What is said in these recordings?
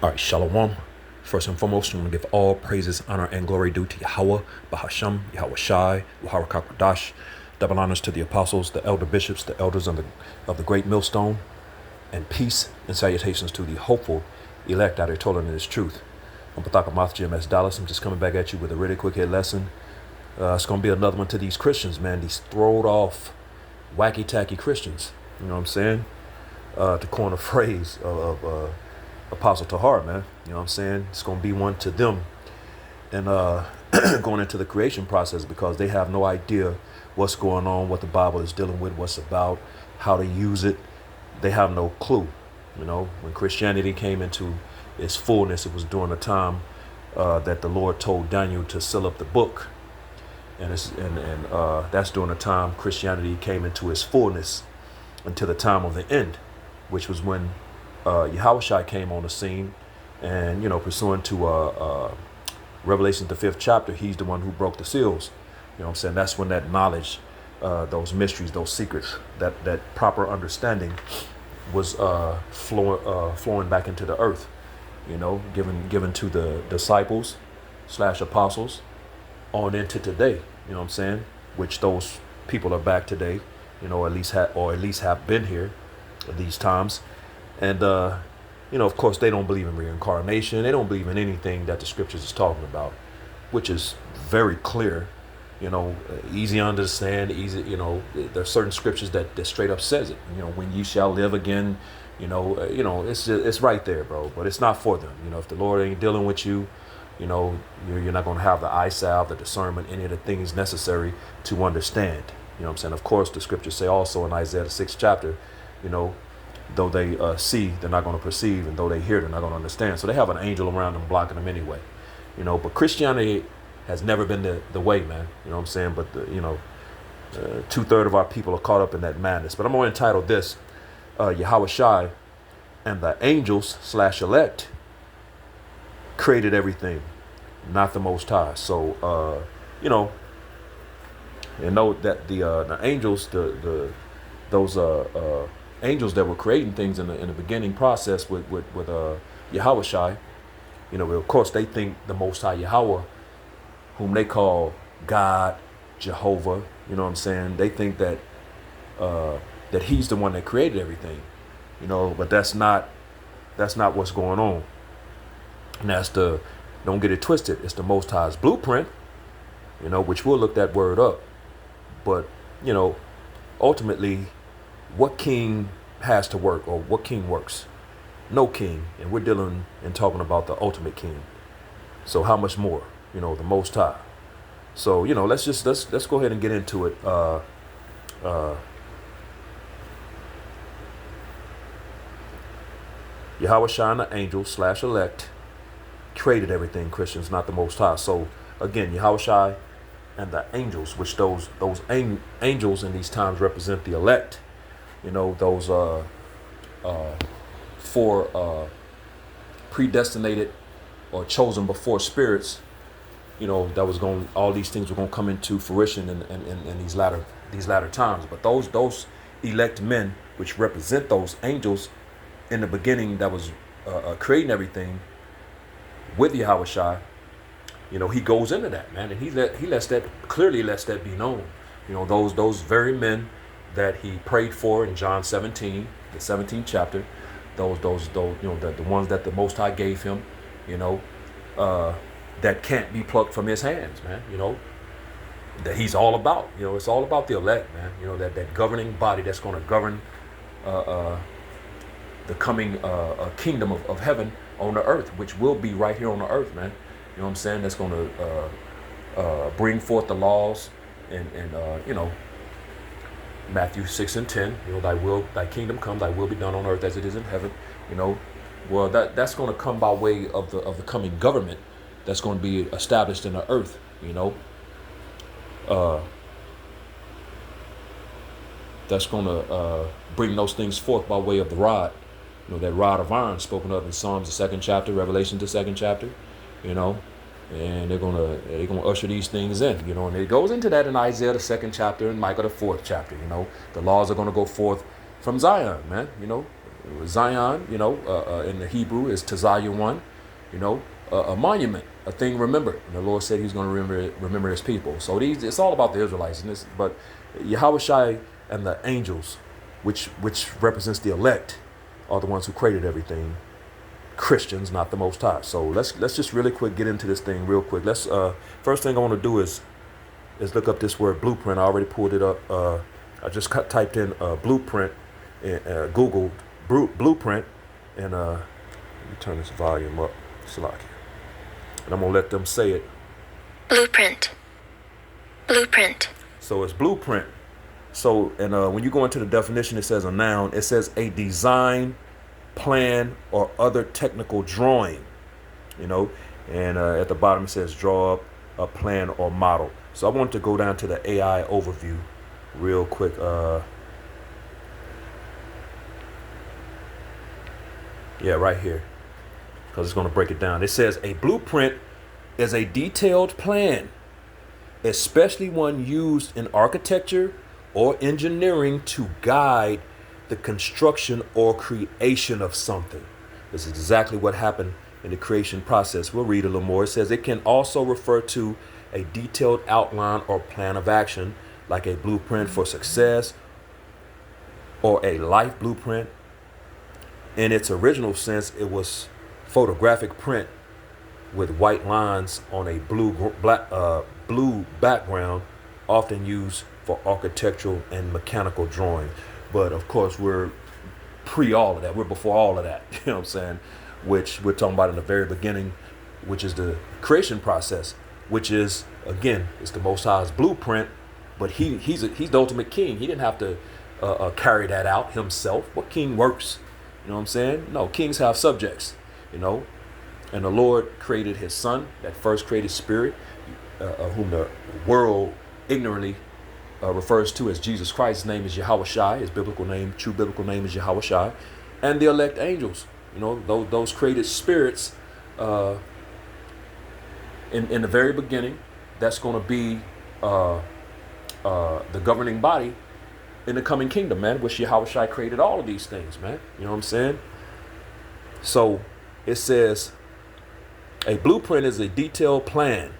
All right, Shalom. First and foremost, I'm going to give all praises, honor, and glory due to Yahweh, Bahasham, Yahawashi, Waharakakadash. Double honors to the apostles, the elder bishops, the elders of the great millstone, and peace and salutations to the hopeful elect out here toiling in this truth. I'm Pathaka Math GMS Dallas. I'm just coming back at you with a really quick hit lesson. It's going to be another one to these Christians, man. These throwed off, wacky tacky Christians. You know what I'm saying? To coin a phrase of Apostle Tahar, man. You know what I'm saying? It's going to be one to them. And going into the creation process, because they have no idea what's going on, what the Bible is dealing with, what's about, how to use it. They have no clue. You know, when Christianity came into its fullness, it was during the time that the Lord told Daniel to seal up the book. And that's during the time Christianity came into its fullness until the time of the end, which was when Yahawashi came on the scene. And, you know, pursuant to Revelation, the 5th chapter, he's the one who broke the seals. You know what I'm saying? That's when that knowledge, those mysteries, those secrets, that proper understanding was flowing back into the earth, you know, given to the disciples / apostles on into today, you know what I'm saying? Which those people are back today, you know, at least have been here at these times. And, you know, of course, they don't believe in reincarnation. They don't believe in anything that the scriptures is talking about, which is very clear, you know, easy to understand, easy, you know, there are certain scriptures that straight up says it, you know, when ye shall live again, you know, it's right there, bro, but it's not for them. You know, if the Lord ain't dealing with you, you know, you're not going to have the eye salve, the discernment, any of the things necessary to understand. You know what I'm saying? Of course, the scriptures say also in Isaiah, the 6th chapter, you know, though they see, they're not going to perceive, and though they hear, they're not going to understand. So they have an angel around them blocking them anyway, you know. But Christianity has never been the way, man. You know what I'm saying? But, you know, 2/3 of our people are caught up in that madness. But I'm going to entitle this, Yahawashi and the angels / elect created everything, not the Most High. So, you know, and note that the angels, those angels that were creating things in the beginning process with Yahawashi, you know, of course they think the Most High Yahweh, whom they call God, Jehovah, you know what I'm saying? They think that that he's the one that created everything, you know, but that's not what's going on. And don't get it twisted, it's the Most High's blueprint, you know, which we'll look that word up. But, you know, ultimately, what king has to work, or what king works? No king. And we're dealing and talking about the ultimate king. So how much more, you know, the Most High. So, you know, let's go ahead and get into it. Yahawashi and the angels / elect created everything, Christians, not the Most High. So again, Yahawashi and the angels, which those angels in these times represent the elect. You know, those four predestinated or chosen before spirits, you know, that was going, all these things were going to come into fruition in these latter times. But those elect men, which represent those angels in the beginning, that was creating everything with Yahawashi, you know, he goes into that, man, and he lets that be known. You know, those very men that he prayed for in John 17, the 17th chapter, those you know, the ones that the Most High gave him, you know, that can't be plucked from his hands, man. You know, that he's all about. You know, it's all about the elect, man. You know, that governing body that's going to govern the coming kingdom of heaven on the earth, which will be right here on the earth, man. You know what I'm saying? That's going to bring forth the laws and you know, Matthew 6 and 10, you know, thy kingdom come, thy will be done on earth as it is in heaven. You know, well, that's going to come by way of the coming government that's going to be established in the earth. You know, that's going to bring those things forth by way of the rod. You know, that rod of iron spoken of in Psalms the 2nd chapter, Revelation the 2nd chapter. You know, and they're gonna usher these things in, you know, and it goes into that in Isaiah the 2nd chapter and Micah the 4th chapter. You know, the laws are gonna go forth from Zion, man. You know, Zion, in the Hebrew is Tazayun, a monument, a thing remembered. And the Lord said He's going to remember His people. So it's all about the Israelites. But Yahawashi and the angels, which represents the elect, are the ones who created everything. Christians, not the Most High. So let's just really quick get into this thing real quick. Let's first thing I want to do is look up this word blueprint. I already pulled it up. I just typed in blueprint and Googled blueprint, and let me turn this volume up, Salaki, and I'm gonna let them say it. Blueprint. So it's blueprint. So and when you go into the definition, it says a noun. It says a design, plan, or other technical drawing. And at the bottom it says draw up a plan or model. So I want to go down to the AI overview real quick. Yeah, right here, because it's going to break it down. It says a blueprint is a detailed plan, especially one used in architecture or engineering to guide the construction or creation of something. This is exactly what happened in the creation process. We'll read a little more. It says it can also refer to a detailed outline or plan of action, like a blueprint for success or a life blueprint. In its original sense, it was photographic print with white lines on a blue background, often used for architectural and mechanical drawing. But of course, we're pre all of that. We're before all of that. You know what I'm saying? Which we're talking about in the very beginning, which is the creation process, which is, again, it's the Most High's blueprint. But he's the ultimate king. He didn't have to carry that out himself. What king works? You know what I'm saying? No, kings have subjects, And the Lord created His Son, that first created spirit, whom the world ignorantly refers to as Jesus Christ. His name is Yahawashi. His true biblical name is Yahawashi. And the elect angels, those created spirits in the very beginning. That's going to be the governing body in the coming kingdom, man, which Yahawashi created all of these things, man. You know what I'm saying? So it says a blueprint is a detailed plan,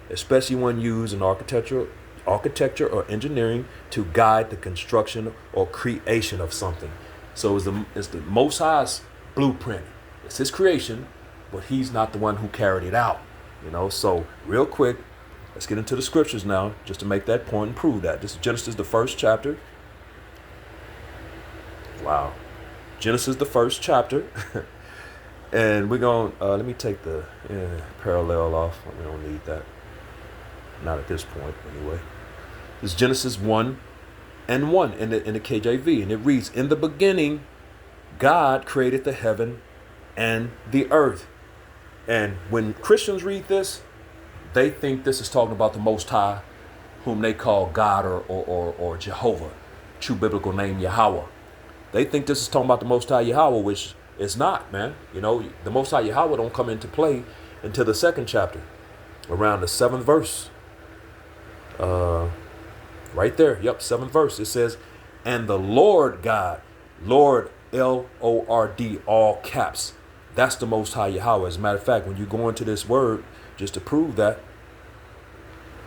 especially when used in architecture or engineering to guide the construction or creation of something. So it's the Most High's blueprint. It's His creation, but He's not the one who carried it out. So real quick, let's get into the scriptures now, just to make that point and prove that. This is Genesis, the first chapter. Wow. Genesis, the first chapter. And we're going to, let me take the parallel off. We don't need that. Not at this point, anyway. It's Genesis 1:1 in the KJV. And it reads, in the beginning, God created the heaven and the earth. And when Christians read this, they think this is talking about the Most High, whom they call God or Jehovah, true biblical name Yahweh. They think this is talking about the Most High Yahweh, which it's not, man. The Most High Yahweh don't come into play until the second chapter, around the 7th verse. Right there. Yep, 7th verse. It says, and the Lord God, Lord, Lord, all caps. That's the Most High Yahweh. As a matter of fact, when you go into this word, just to prove that,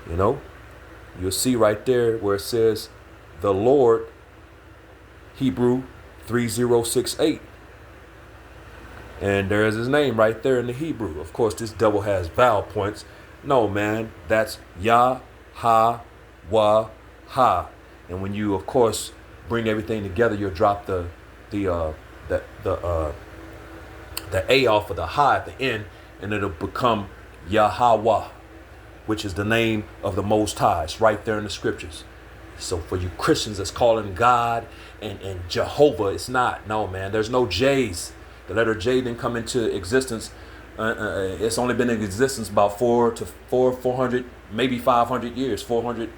you'll see right there where it says the Lord, Hebrew 3068. And there's His name right there in the Hebrew. Of course, this double has vowel points. No, man, that's Yah, Ha, Wa, Ha. And when you, of course, bring everything together, you'll drop the A off of the Ha at the end, and it'll become Yahweh, which is the name of the Most High. It's right there in the scriptures. So for you Christians that's calling God and Jehovah, it's not. No, man, there's no J's. The letter J didn't come into existence. It's only been in existence about 400, maybe 500 years, 400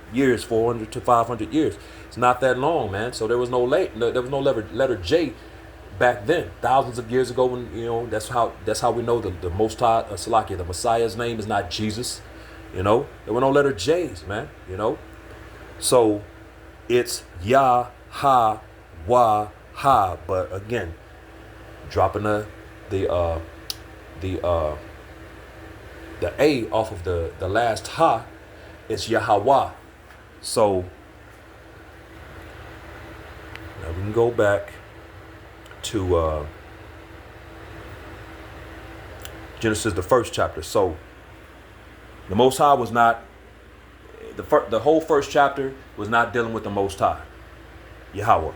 to 500 years. It's not that long, man. So there was no letter J back then, thousands of years ago. When that's how we know the Most High, Salakia, the Messiah's name is not Jesus. There were no letter J's, man. So it's Yah, Ha, Wa, Ha. But again, dropping the uh, the uh, the A off of the last ha, it's Yahawah. So now we can go back to Genesis, the first chapter. So the Most High was not the whole first chapter was not dealing with the Most High, Yahweh.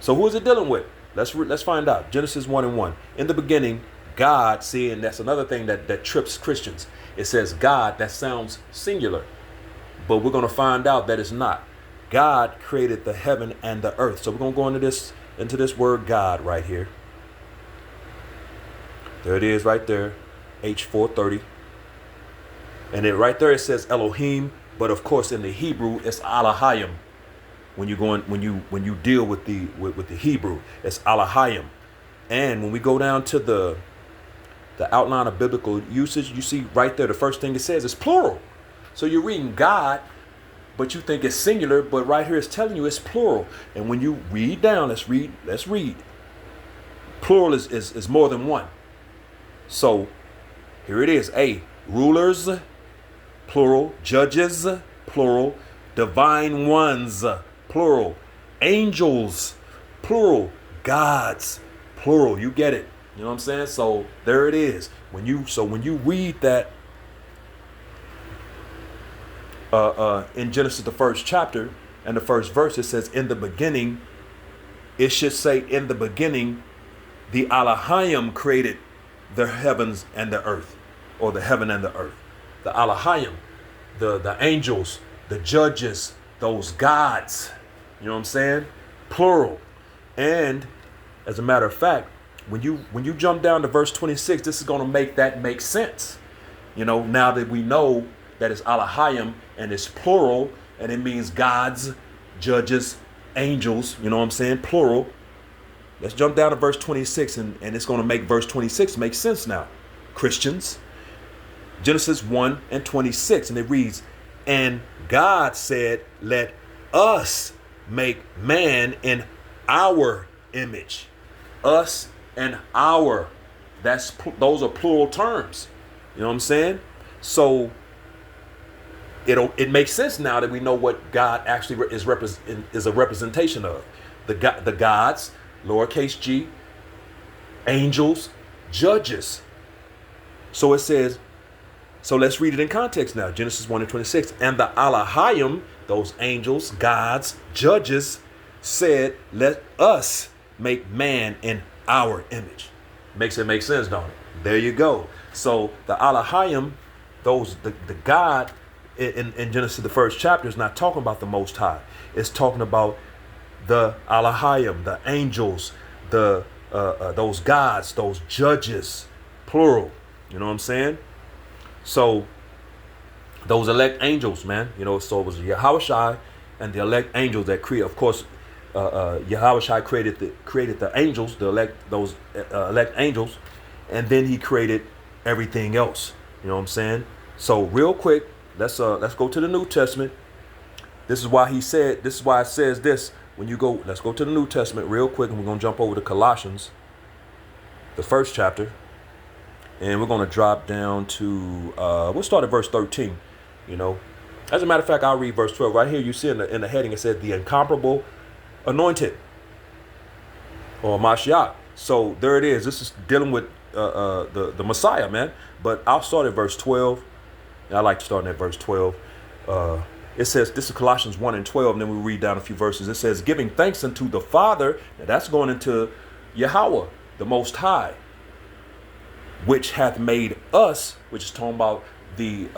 So who is it dealing with? Let's find out. Genesis 1:1. In the beginning, God, see, and that's another thing that trips Christians. It says God, that sounds singular, but we're going to find out that it's not. God created the heaven and the earth. So we're going to go into this word God right here. There it is right there, H430. And it right there it says Elohim, but of course in the Hebrew it's Alahayim. When you deal with the Hebrew, it's Alahayim. And when we go down to the outline of biblical usage, you see right there the first thing it says is plural. So you're reading God, but you think it's singular, but right here it's telling you it's plural. And when you read down, let's read. Plural is more than one. So here it is. A, rulers, plural. Judges, plural. Divine ones, plural. Angels, plural. Gods, plural. You get it. You know what I'm saying? So there it is. When you read that in Genesis, the first chapter and the first verse, it says in the beginning. It should say in the beginning, the Alahayim created the heavens and the earth, or the heaven and the earth. The Alahayim, the angels, the judges, those gods. You know what I'm saying? Plural. And as a matter of fact, when you jump down to verse 26, this is going to make sense. You know, now that we know that it's Alahayim and it's plural, and it means gods, judges, angels. You know what I'm saying? Plural. Let's jump down to verse 26, and it's going to make verse 26 make sense now, Christians. Genesis 1:26, and it reads, and God said, let us make man in our image. Us and our. Those are plural terms. You know what I'm saying? So it makes sense now that we know what God actually is a representation of. The gods, lowercase g, angels, judges. So it says, so let's read it in context now. Genesis 1:26. And the Alahayim, those angels, gods, judges, said, let us make man in our image. Makes it make sense, don't it? There you go. So the Alahayim, the God in Genesis, the first chapter, is not talking about the Most High. It's talking about the Alahayim, the angels, those gods, those judges, plural. You know what I'm saying? So those elect angels, man, you know, so it was Yahawashi and the elect angels that create, of course, Yahawashi created the angels, those elect angels, and then he created everything else. You know what I'm saying? So real quick, let's go to the New Testament. This is why it says this. When you go, let's go to the New Testament real quick, and we're going to jump over to Colossians, the first chapter, and we're going to drop down to, we'll start at verse 13, you know. As a matter of fact, I'll read verse 12. Right here, you see in the heading, it says, the incomparable anointed, or Mashiach. So there it is. This is dealing with the Messiah, man. But I'll start at verse 12. And I like to start at verse 12. It says, this is Colossians 1:12, and then we read down a few verses. It says, giving thanks unto the Father. Now that's going into Yahweh, the Most High, which hath made us, which is talking about the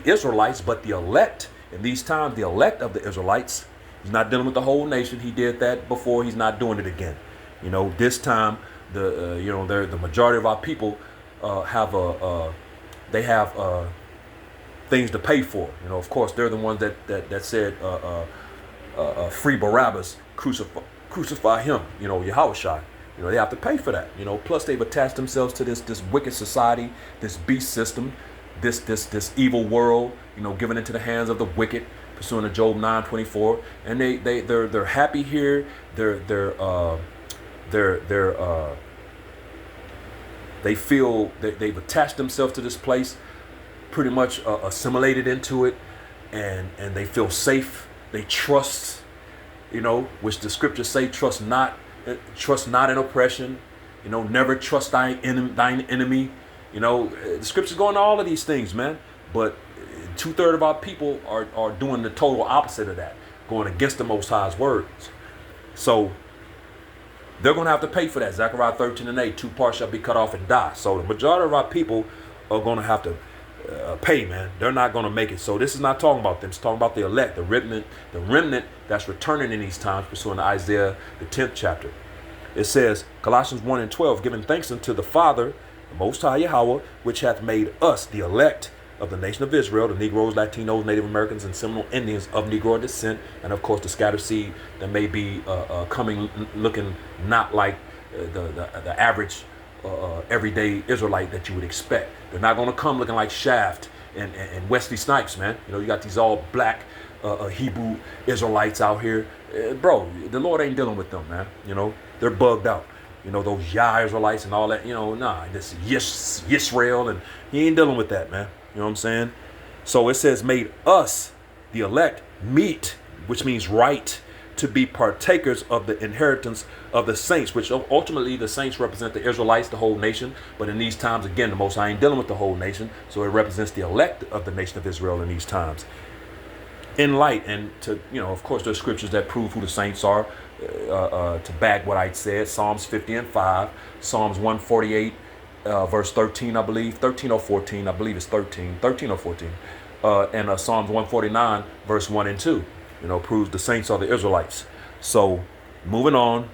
Israelites, but the elect. In these times, the elect of the Israelites. He's not dealing with the whole nation. He did that before. He's not doing it again. You know, this time, the majority of our people have things to pay for. You know, of course, they're the ones that said, free Barabbas, crucify him. You know, Yahawashi. You know, they have to pay for that. You know, plus they've attached themselves to this wicked society, this beast system, this evil world. You know, given into the hands of the wicked, pursuant to Job 9:24, and they're happy here. They're They feel that they've attached themselves to this place, pretty much assimilated into it, and they feel safe. They trust, which the scriptures say, trust not in oppression. Never trust thine enemy. The scriptures go into all of these things, man. But 2/3 of our people are doing the total opposite of that, going against the Most High's words. So they're going to have to pay for that. Zechariah 13:8, 2 parts shall be cut off and die. So the majority of our people are going to have to pay, man. They're not going to make it. So this is not talking about them. It's talking about the elect, the remnant that's returning in these times, pursuing Isaiah, the 10th chapter. It says, Colossians 1:12, giving thanks unto the Father, the Most High Yahweh, which hath made us the elect of the nation of Israel, the Negroes, Latinos, Native Americans, and Seminole Indians of Negro descent, and of course the scattered seed that may be coming, looking not like the average everyday Israelite that you would expect. They're not going to come looking like Shaft and Wesley Snipes, man. You got these all black Hebrew Israelites out here. Bro, the Lord ain't dealing with them, man. They're bugged out. Those Yah Israelites and all that. Nah, this Yisrael, and he ain't dealing with that, man. You know what I'm saying? So it says, made us, the elect, meet, which means right, to be partakers of the inheritance of the saints, which ultimately the saints represent the Israelites, the whole nation. But in these times, again, the Most High ain't dealing with the whole nation. So it represents the elect of the nation of Israel in these times. In light, and to, of course, there's scriptures that prove who the saints are, to back what I said. Psalms 50:5, Psalms 148, verse 13, I believe, 13 or 14, I believe it's 13 or 14, and Psalms 149, verse 1 and 2, proves the saints are the Israelites. So, moving on,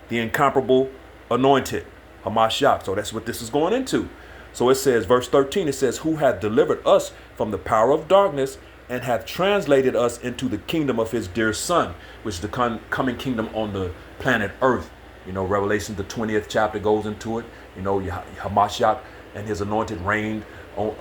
the incomparable anointed, Hamashiach. So that's what this is going into. So it says, verse 13, it says, who hath delivered us from the power of darkness and hath translated us into the kingdom of his dear Son, which is the coming kingdom on the planet Earth. Revelation, the 20th chapter goes into it. Hamashiach and his anointed reigned on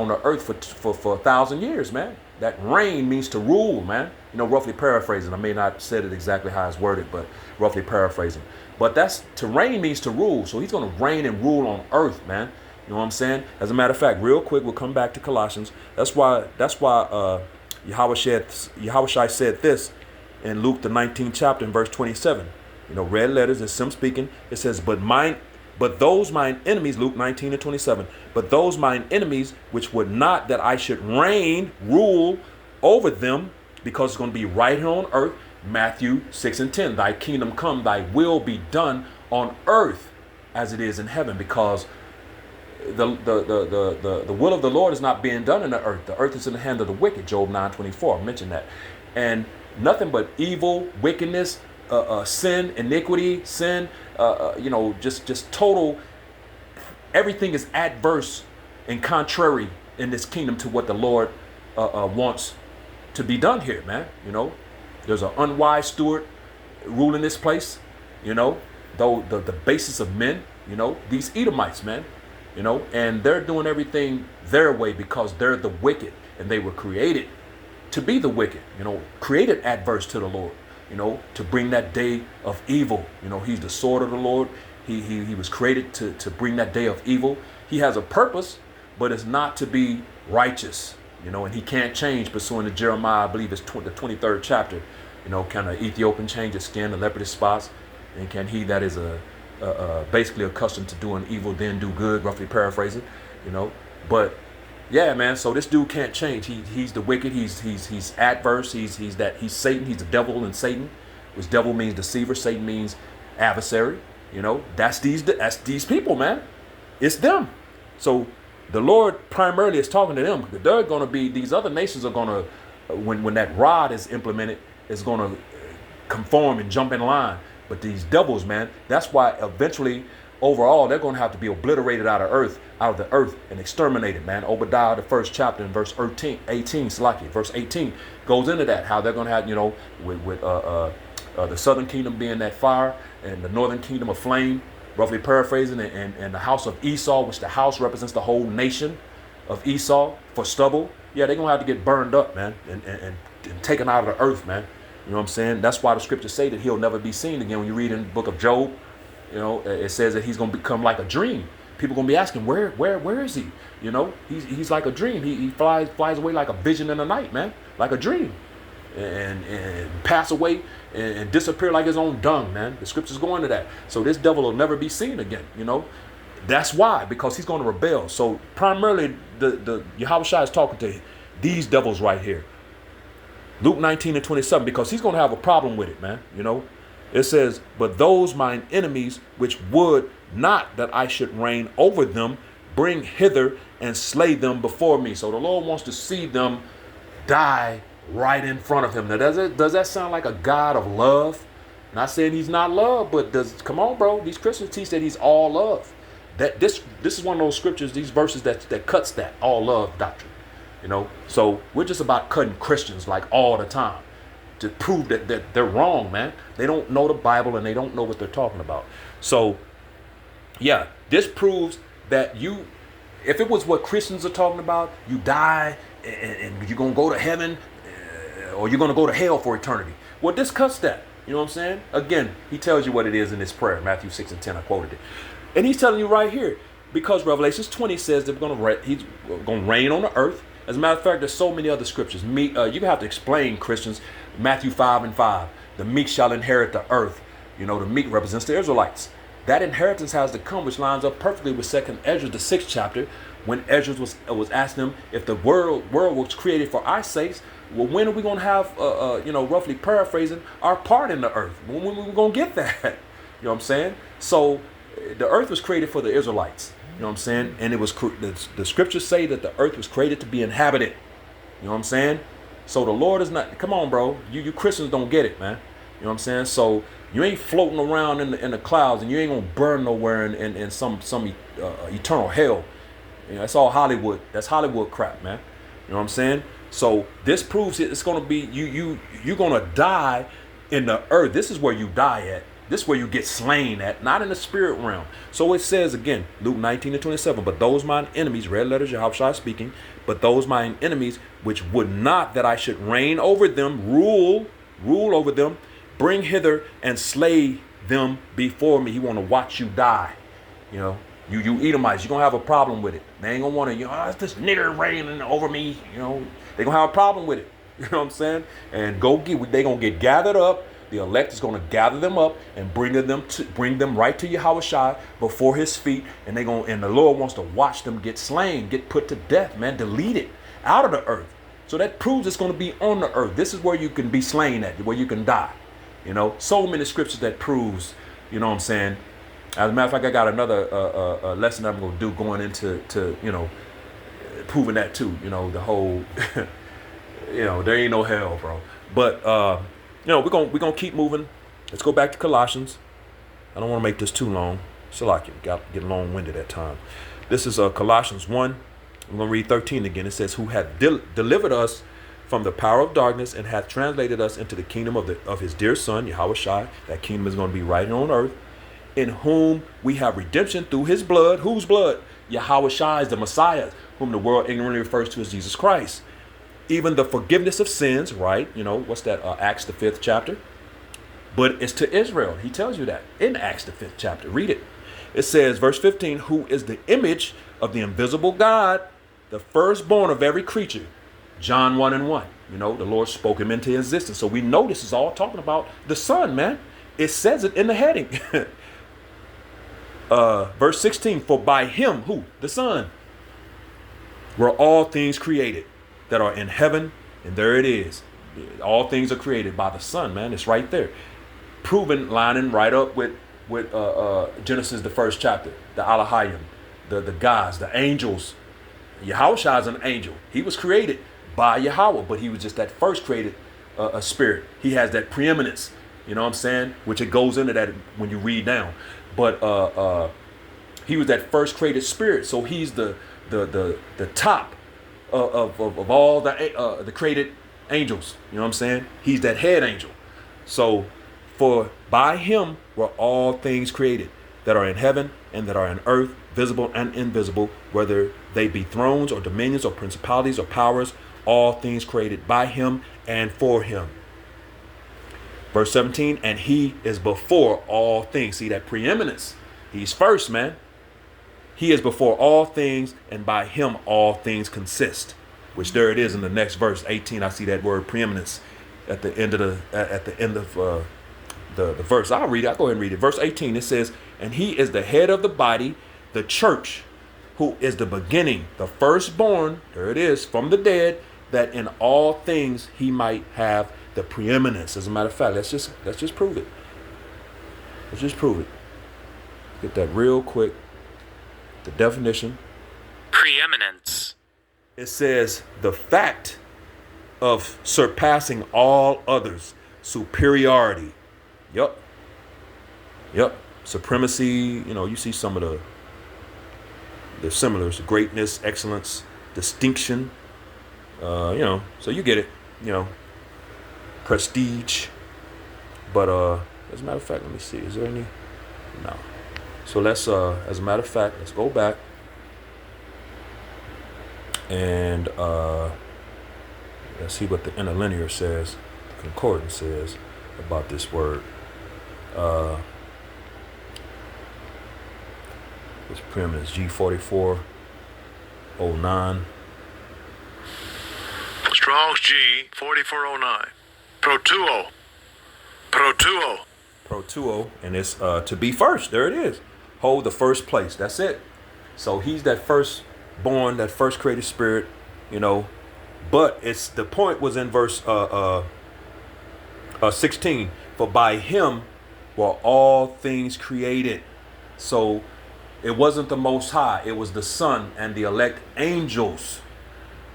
the earth for 1,000 years, man. That reign means to rule, man. Roughly paraphrasing. I may not said it exactly how it's worded, but roughly paraphrasing. But that's to reign means to rule. So he's going to reign and rule on earth, man. You know what I'm saying? As a matter of fact, real quick, we'll come back to Colossians. That's why Yahawashi said this in Luke the 19th chapter in verse 27. Red letters, it's him speaking. It says, but those mine enemies, Luke 19:27, but those mine enemies which would not that I should rule over them, because it's going to be right here on earth. Matthew 6:10, thy kingdom come, thy will be done on earth as it is in heaven, because the will of the Lord is not being done in the earth. The earth is in the hand of the wicked. Job 9:24, I mentioned that. And nothing but evil, wickedness, sin, iniquity, just total. Everything is adverse and contrary in this kingdom to what the Lord wants to be done here, man. There's an unwise steward ruling this place. Though the basis of men. These Edomites, man. And they're doing everything their way because they're the wicked, and they were created to be the wicked. Created adverse to the Lord. To bring that day of evil. He's the sword of the Lord. He was created to bring that day of evil. He has a purpose, but it's not to be righteous. And he can't change, pursuing to Jeremiah, I believe it's the 23rd chapter. Can an Ethiopian change his skin, the leopard his spots? And can he that is basically accustomed to doing evil then do good, roughly paraphrasing? But yeah, man. So this dude can't change. He's the wicked. He's adverse. He's Satan. He's the devil in Satan, which devil means deceiver. Satan means adversary. That's these people, man. It's them. So the Lord primarily is talking to them. They're going to be, these other nations are going to, when that rod is implemented, is going to conform and jump in line. But these devils, man, that's why eventually, overall, they're going to have to be obliterated out of the earth and exterminated, man. Obadiah, the 1st chapter, in verse 18, verse 18 goes into that, how they're going to have, with the southern kingdom being that fire and the northern kingdom of flame, roughly paraphrasing, and the house of Esau, which the house represents the whole nation of Esau for stubble. Yeah, they're going to have to get burned up, man, and taken out of the earth, man. You know what I'm saying? That's why the scriptures say that he'll never be seen again. When you read in the book of Job, it says that he's going to become like a dream. People gonna be asking, where is he? You know, he's like a dream. He flies away like a vision in the night, man, like a dream, and pass away and disappear like his own dung, man. The scriptures go into that. So this devil will never be seen again. You know, that's why, because he's going to rebel. So primarily, the Yahawashi is talking to these devils right here. Luke 19:27, because he's going to have a problem with it, man. You know, it says, but those mine enemies, which would not that I should reign over them, bring hither and slay them before me. So the Lord wants to see them die right in front of him. Now, does that sound like a God of love? Not saying he's not love, but come on, bro. These Christians teach that he's all love. That this is one of those scriptures, these verses that cuts that all love doctrine. You know, so we're just about cutting Christians like all the time to prove that they're wrong, man. They don't know the Bible and they don't know what they're talking about. So, yeah, this proves that if it was what Christians are talking about, you die and you're going to go to heaven or you're going to go to hell for eternity. Well, this cuts that. You know what I'm saying? Again, he tells you what it is in this prayer, Matthew 6:10. I quoted it. And he's telling you right here, because Revelations 20 says that he's going to reign on the earth. As a matter of fact, there's so many other scriptures. You have to explain, Christians, Matthew 5:5. The meek shall inherit the earth. You know, the meek represents the Israelites. That inheritance has to come, which lines up perfectly with 2nd Ezra, the 6th chapter, when Ezra was asking them if the world was created for our sakes. Well, when are we going to have, roughly paraphrasing, our part in the earth? When are we going to get that? You know what I'm saying? So the earth was created for the Israelites. You know what I'm saying? And it was the scriptures say that the earth was created to be inhabited. You know what I'm saying? So the Lord is not. Come on, bro. You Christians don't get it, man. You know what I'm saying? So you ain't floating around in the clouds, and you ain't gonna burn nowhere in some eternal hell. You know, that's all Hollywood. That's Hollywood crap, man. You know what I'm saying? So this proves it's gonna be you're gonna die in the earth. This is where you die at. This is where you get slain at, not in the spirit realm. So it says again, Luke 19:27, but those mine enemies, red letters, Yahawashi speaking, but those mine enemies, which would not that I should reign over them, rule over them, bring hither and slay them before me. He want to watch you die. You know, you Edomites, you're going to have a problem with it. They ain't going to want to, it's this nigger reigning over me. You know, they're going to have a problem with it. You know what I'm saying? And they're going to get gathered up. The elect is going to gather them up and bring them right to Yahawashi before his feet, and the Lord wants to watch them get slain, get put to death, man, deleted out of the earth. So that proves it's going to be on the earth. This is where you can be slain at, where you can die. You know, so many scriptures that proves, you know what I'm saying. As a matter of fact, I got another lesson I'm going to do going into proving that too. You know, the whole, there ain't no hell, bro. But we're gonna keep moving. Let's go back to Colossians. I don't want to make this too long. Salaki, got get long-winded at times. This is Colossians 1. I'm gonna read 13 again. It says, "Who hath delivered us from the power of darkness and hath translated us into the kingdom of his dear Son, Yahawashi." That kingdom is going to be right on earth. "In whom we have redemption through his blood." Whose blood? Yahawashi is the Messiah, whom the world ignorantly refers to as Jesus Christ. "Even the forgiveness of sins," right? You know, what's that? Acts the 5th chapter. But it's to Israel. He tells you that in Acts the 5th chapter. Read it. It says, verse 15, "Who is the image of the invisible God, the firstborn of every creature." John 1:1. You know, the Lord spoke him into existence. So we know this is all talking about the Son, man. It says it in the heading. Verse 16, "For by him," who? The Son, "were all things created that are in heaven," and there it is. All things are created by the Son, man. It's right there. Proven, lining right up with Genesis, the 1st chapter. The Alahayim, the gods, the angels. Yahawashi is an angel. He was created by Yahweh, but he was just that first created spirit. He has that preeminence, you know what I'm saying? Which it goes into that when you read down. But he was that first created spirit, so he's the top of all the created angels. You know what I'm saying? He's that head angel. So, "For by him were all things created that are in heaven and that are in earth, visible and invisible, whether they be thrones or dominions or principalities or powers, all things created by him and for him." Verse 17, "And he is before all things." See that preeminence. He's first, man. He is before all things, and by him all things consist. Which there it is in the next verse, 18. I see that word preeminence at the end of the verse. I'll read it. I'll go ahead and read it. Verse 18, it says, and he is the head of the body, the church, who is the beginning, the firstborn, there it is, from the dead, that in all things he might have the preeminence. As a matter of fact, let's just prove it. Let's just prove it. Get that real quick. The definition. Preeminence. It says the fact of surpassing all others. Superiority. Yup. Supremacy. You see some of the similars. Greatness, excellence, distinction. So you get it. Prestige. But as a matter of fact, let me see. Is there any? No. So let's, as a matter of fact, let's go back and let's see what the interlinear says, the concordance says about this word. This preeminence, G4409. Strong's G4409. Protuo, and it's to be first. There it is. Hold the first place. That's it. So he's that firstborn, that first created spirit, But it's the point was in verse 16. For by him were all things created. So it wasn't the Most High. It was the Son and the elect angels.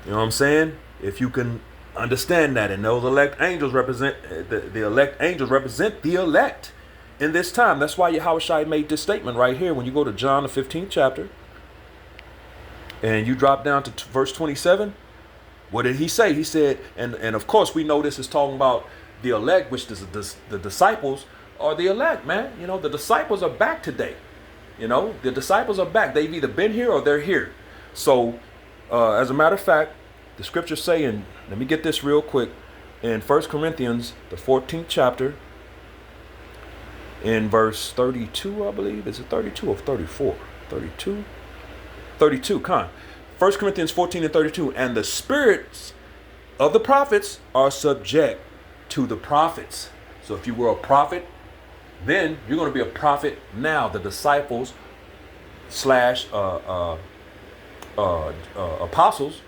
You know what I'm saying? If you can understand that, and those elect angels represent the elect angels represent the elect in this time. That's why Yahawashi made this statement right here. When you go to John the 15th chapter and you drop down to verse 27, what did he say? He said, and of course we know this is talking about the elect, which is the disciples are the elect, man. The disciples are back today. The disciples are back. They've either been here or they're here. So as a matter of fact, the scriptures say, and let me get this real quick, in 1 Corinthians, the 14th chapter, in verse 32, I believe. Is it 32 or 34? 32? 32, 1 Corinthians 14 and 32. And the spirits of the prophets are subject to the prophets. So if you were a prophet, then you're going to be a prophet now. The disciples slash apostles.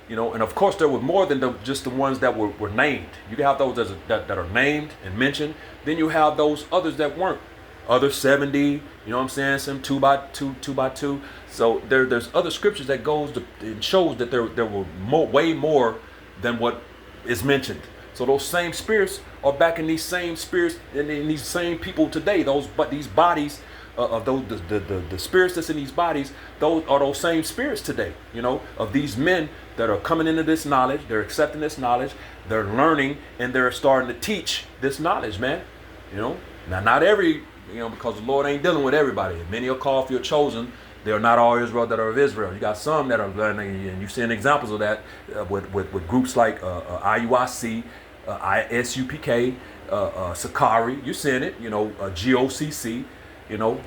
And of course there were more than just the ones that were named. You can have those that are named and mentioned. Then you have those others that weren't. Other 70, you know what I'm saying? Some 2 by 2. So there's other scriptures that it shows that there were way more than what is mentioned. So those same spirits are back in these same spirits and in these same people today. These bodies of those the spirits that's in these bodies, those are those same spirits today, of these men that are coming into this knowledge. They're accepting this knowledge, they're learning, and they're starting to teach this knowledge, man. Now not every, because the Lord ain't dealing with everybody. Many are called, if you're chosen. They are not all Israel that are of Israel. You got some that are learning, and you've seen examples of that with groups like IUIC, ISUPK, Sakari. You're seeing it, GOCC.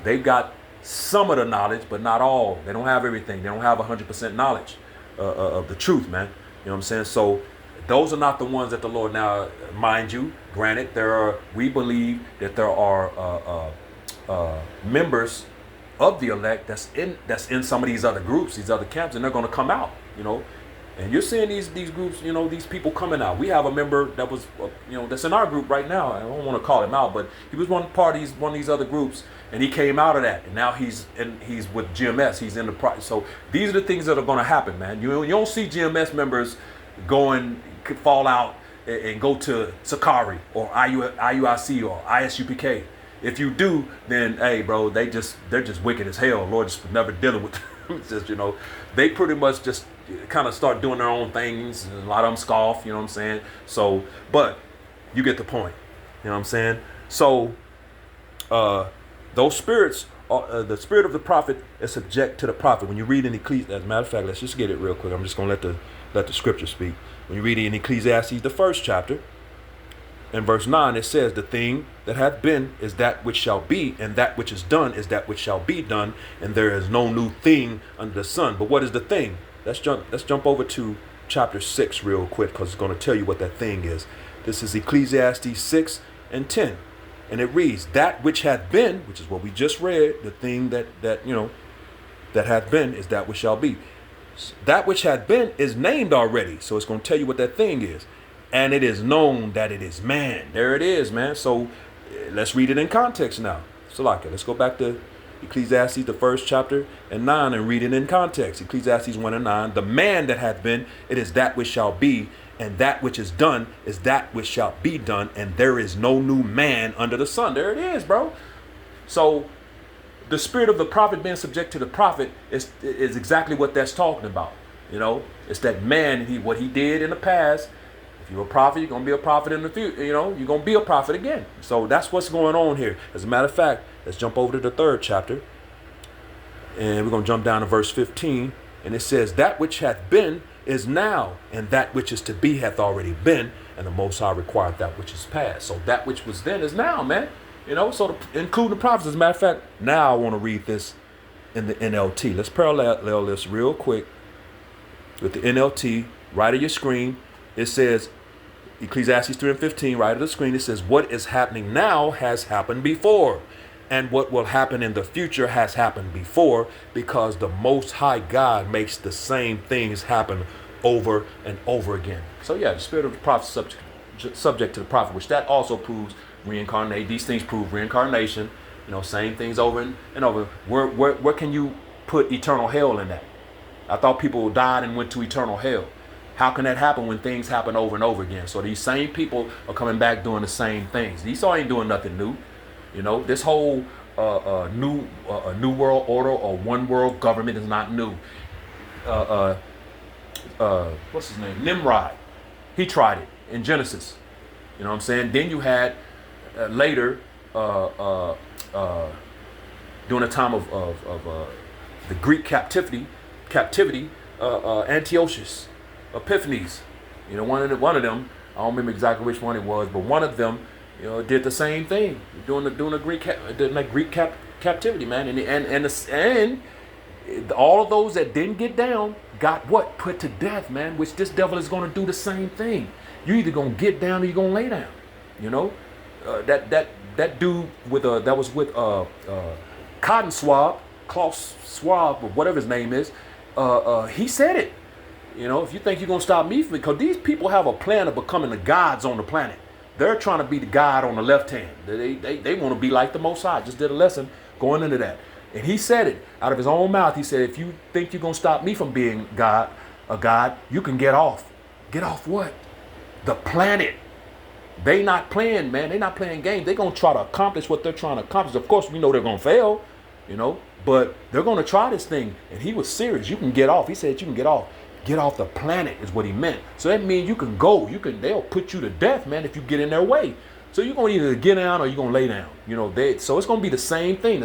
They've got some of the knowledge, but not all. They don't have everything. They don't have 100% knowledge of the truth, man. You know what I'm saying? So those are not the ones that the Lord now, mind you, granted, we believe that there are members of the elect that's in some of these other groups, these other camps, and they're going to come out, And you're seeing these groups, these people coming out. We have a member that was, that's in our group right now. I don't want to call him out, but he was one of these other groups, and he came out of that, and now he's with GMS. He's in the process. So these are the things that are going to happen, man. You don't see GMS members fall out and go to Sakari or IUIC or ISUPK. If you do, then hey, bro, they're just wicked as hell. Lord just never dealing with them. It's just, they pretty much just kind of start doing their own things. A lot of them scoff, you know what I'm saying? So, but you get the point, you know what I'm saying? So, those spirits, the spirit of the prophet is subject to the prophet. When you read in Ecclesiastes, as a matter of fact, let's just get it real quick. I'm just gonna let the scripture speak. When you read in Ecclesiastes, the 1st chapter, In verse 9, it says, the thing that hath been is that which shall be, and that which is done is that which shall be done, and there is no new thing under the sun. But what is the thing? Let's jump over to chapter 6 real quick, because it's going to tell you what that thing is. This is Ecclesiastes 6 and 10. And it reads, that which hath been, which is what we just read, the thing that hath been is that which shall be. That which hath been is named already. So it's going to tell you what that thing is. And it is known that it is man. There it is, man. So let's read it in context now. So let's go back to Ecclesiastes, the first chapter and 9, and read it in context. Ecclesiastes 1 and 9. The man that hath been, it is that which shall be, and that which is done is that which shall be done, and there is no new man under the sun. There it is, bro. So the spirit of the prophet being subject to the prophet is exactly what that's talking about. It's that man, what he did in the past. If you're a prophet, you're going to be a prophet in the future. You're going to be a prophet again. So that's what's going on here. As a matter of fact, let's jump over to the third chapter. And we're going to jump down to verse 15. And it says, that which hath been is now, and that which is to be hath already been, and the Most High required that which is past. So that which was then is now, man. Including the prophets. As a matter of fact, now I want to read this in the NLT. Let's parallel this real quick with the NLT. Right of your screen, it says, Ecclesiastes 3 and 15, right of the screen, it says, what is happening now has happened before. And what will happen in the future has happened before, because the Most High God makes the same things happen over and over again. So yeah, the spirit of the prophet subject to the prophet, which that also proves reincarnate. These things prove reincarnation. Same things over and over. Where can you put eternal hell in that? I thought people died and went to eternal hell. How can that happen when things happen over and over again? So these same people are coming back doing the same things. Esau ain't doing nothing new. This whole new world order or one world government is not new. What's his name? Nimrod. He tried it in Genesis. You know what I'm saying? Then you had later during the time of the Greek captivity, Antiochus Epiphanes. One of them. I don't remember exactly which one it was, but one of them, did the same thing during the Greek captivity, man. And all of those that didn't get down got what? Put to death, man. Which this devil is going to do the same thing. You either gonna get down or you gonna lay down. That dude that was with Klaus Schwab, or whatever his name is. He said it. If you think you're gonna stop me from it, because these people have a plan of becoming the gods on the planet. They're trying to be the God on the left hand. They want to be like the Most High. Just did a lesson going into that. And he said it out of his own mouth. He said, if you think you're going to stop me from being a God, you can get off. Get off what? The planet. They not playing, man. They not playing games. They're going to try to accomplish what they're trying to accomplish. Of course, we know they're going to fail, but they're going to try this thing. And he was serious. You can get off. He said you can get off. Get off the planet is what he meant. So that means you can go. They'll put you to death, man, if you get in their way. So you're going to either get down or you're going to lay down. So it's going to be the same thing,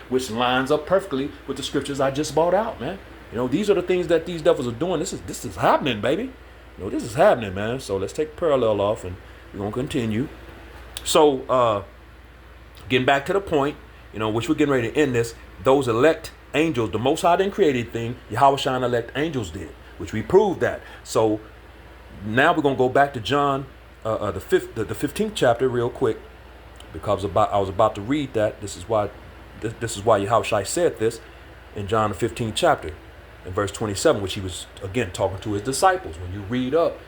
which lines up perfectly with the scriptures I just brought out, man. These are the things that these devils are doing. This is happening, baby. This is happening, man. So let's take parallel off and we're going to continue. So getting back to the point, which we're getting ready to end this, those elect angels, the Most High didn't create anything. Yahawashi and elect angels did, which we proved that. So now we're going to go back to John, the 15th chapter real quick, because I was about to read that. This is why Yahawashi said this in John the 15th chapter in verse 27, which he was again talking to his disciples. When you read up,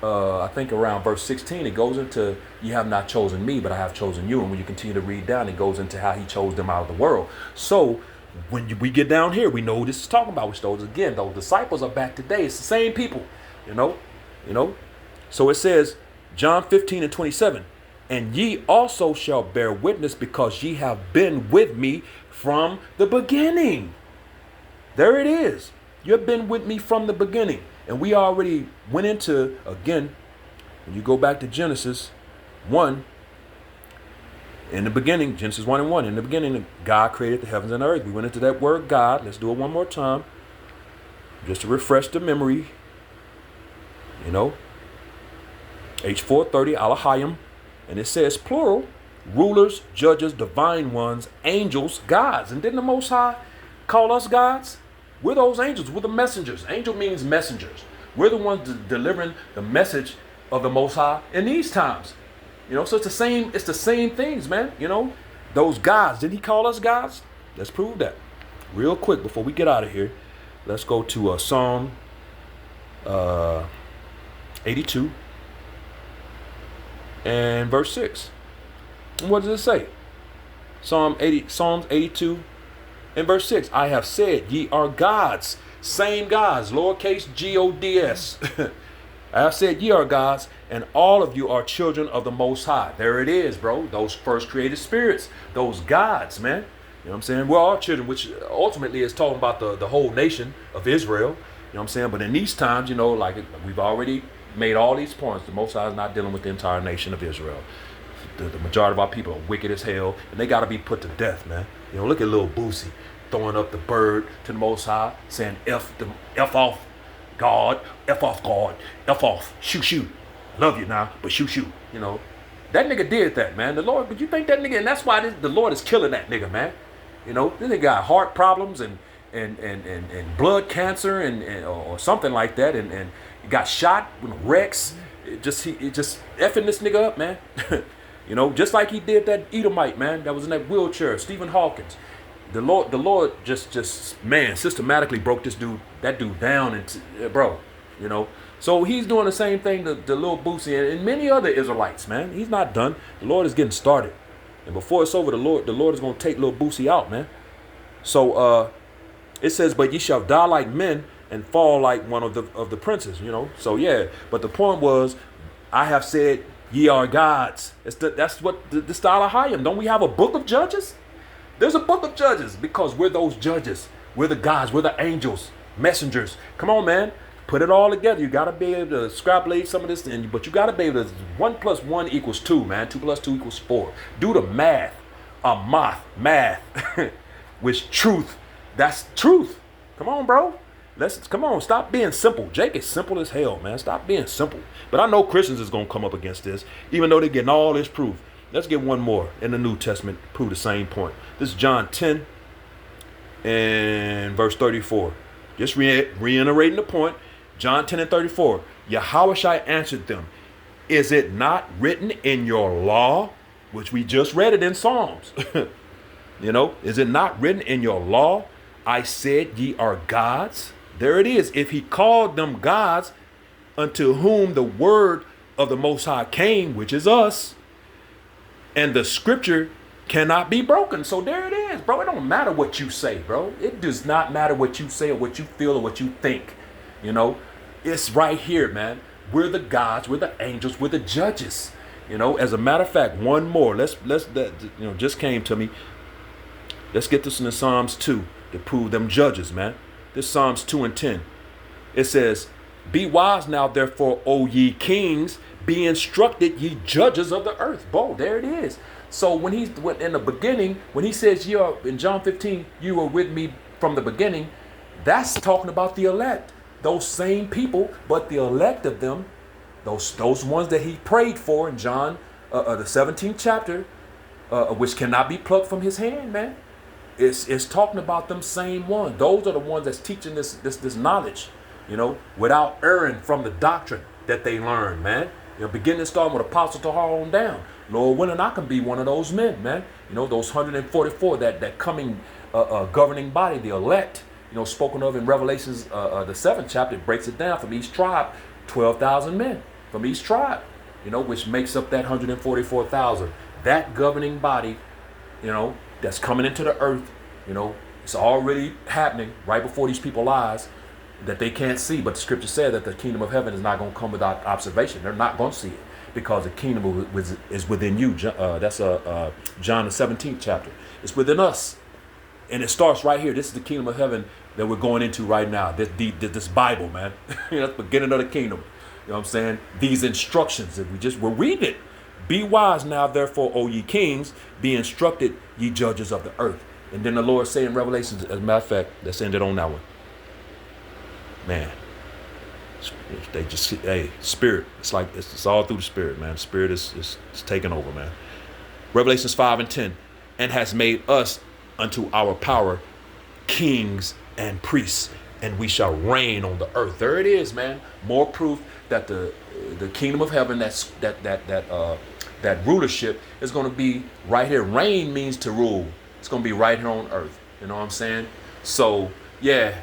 I think around verse 16, it goes into, you have not chosen me, but I have chosen you. And when you continue to read down, it goes into how he chose them out of the world. So when we get down here, we know who this is talking about, which those disciples are back today. It's the same people, So it says, John 15 and 27, and ye also shall bear witness, because ye have been with me from the beginning. There it is. You've been with me from the beginning. And we already went into, again, when you go back to Genesis 1, in the beginning, Genesis 1 and 1, in the beginning, God created the heavens and the earth. We went into that word God. Let's do it one more time, just to refresh the memory. H430, Alahayim, And it says plural, rulers, judges, divine ones, angels, gods. And didn't the Most High call us gods? We're those angels. We're the messengers. Angel means messengers. We're the ones delivering the message of the Most High in these times. So it's the same things, man. Those gods. Did he call us gods? Let's prove that. Real quick before we get out of here. Let's go to Psalm 82 and verse 6. And what does it say? Psalms 82 and verse 6. I have said, ye are gods. Same gods, lowercase G-O-D-S. I have said, ye are gods, and all of you are children of the Most High. There it is, bro. Those first created spirits, those gods, man. You know what I'm saying? We're all children, which ultimately is talking about the whole nation of Israel. You know what I'm saying? But in these times, like we've already made all these points. The Most High is not dealing with the entire nation of Israel. The majority of our people are wicked as hell, and they got to be put to death, man. Look at Lil Boosie throwing up the bird to the Most High, saying F off God, F off God, F off, shoot. Love you now, but shoot. That nigga did that, man. The Lord, but you think that nigga, and that's why the Lord is killing that nigga, man. This nigga got heart problems and blood cancer or something like that, and got shot with Rex. It just effing this nigga up, man. Just like he did that Edomite, man, that was in that wheelchair, Stephen Hawkins. The Lord just man systematically broke that dude down, and bro, So he's doing the same thing to Lil Boosie and many other Israelites, man. He's not done. The Lord is getting started, and before it's over, the Lord is gonna take Lil Boosie out, man. So it says, but ye shall die like men and fall like one of the princes, So yeah, but the point was, I have said, ye are gods. That's what the style of Hayim. Don't we have a book of Judges? There's a book of Judges because we're those judges. We're the gods. We're the angels, messengers. Come on, man. Put it all together. You got to be able to scrap-blade some of this, but you got to be able to, 1 + 1 = 2, man. 2 + 2 = 4. Do the math. Math. Which truth. That's truth. Come on, bro. Come on. Stop being simple. Jake is simple as hell, man. Stop being simple. But I know Christians is going to come up against this, even though they're getting all this proof. Let's get one more in the New Testament to prove the same point. This is John 10 and verse 34. Just reiterating the point. John 10 and 34. Yahawashi answered them, is it not written in your law, which we just read it in Psalms? Is it not written in your law? I said ye are gods. There it is. If he called them gods, unto whom the word of the Most High came, which is us, and the scripture cannot be broken. So there it is, bro. It don't matter what you say, bro. It does not matter what you say or what you feel or what you think. It's right here, man. We're the gods, we're the angels, we're the judges. As a matter of fact, one more. Just came to me. Let's get this in the Psalms 2 to prove them judges, man. This Psalms 2 and 10. It says, be wise now, therefore, O ye kings, be instructed, ye judges of the earth. Boy, there it is. So when in the beginning, when he says in John 15, you were with me from the beginning, that's talking about the elect. Those same people, but the elect of them, those ones that he prayed for in John, the 17th chapter, which cannot be plucked from his hand, man. It's talking about them same ones. Those are the ones that's teaching this knowledge, without erring from the doctrine that they learned, man. Beginning starting with Apostle Tahar on down. Lord willing, I can be one of those men, man. Those 144, that coming governing body, the elect, spoken of in Revelations, the 7th chapter, it breaks it down from each tribe, 12,000 men from each tribe, which makes up that 144,000. That governing body, that's coming into the earth, it's already happening right before these people's eyes that they can't see. But the scripture said that the kingdom of heaven is not going to come without observation. They're not going to see it because the kingdom is within you. That's John the 17th chapter. It's within us. And it starts right here. This is the kingdom of heaven that we're going into right now. This Bible, man. That's the beginning of the kingdom. You know what I'm saying? These instructions that we're reading it. Be wise now, therefore, O ye kings, be instructed, ye judges of the earth. And then the Lord say in Revelations, as a matter of fact, let's end it on that one. Man, They just, hey, spirit. It's like it's all through the spirit, man. Spirit is taking over, man. Revelations 5:10, and has made us unto our power kings and priests, and we shall reign on the earth. There it is, man. More proof that the kingdom of heaven, that rulership is going to be right here. Reign means to rule. It's going to be right here on earth. You know what I'm saying? So yeah,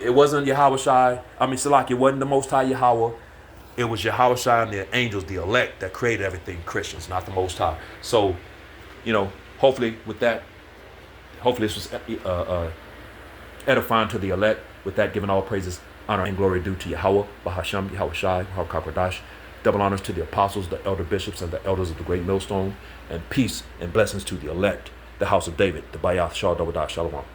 it wasn't Yahawashi. Salaki, it wasn't the Most High Yahweh. It was Yahawashi and the angels, the elect, that created everything. Christians, not the Most High. So, hopefully with that, hopefully this was edifying to the elect. With that, giving all praises, honor, and glory due to Yahweh, Bahasham, Yahawashi, Yahawashi. Double honors to the apostles, the elder bishops, and the elders of the great millstone, and peace and blessings to the elect, the house of David, the Bayath Shah Shalom.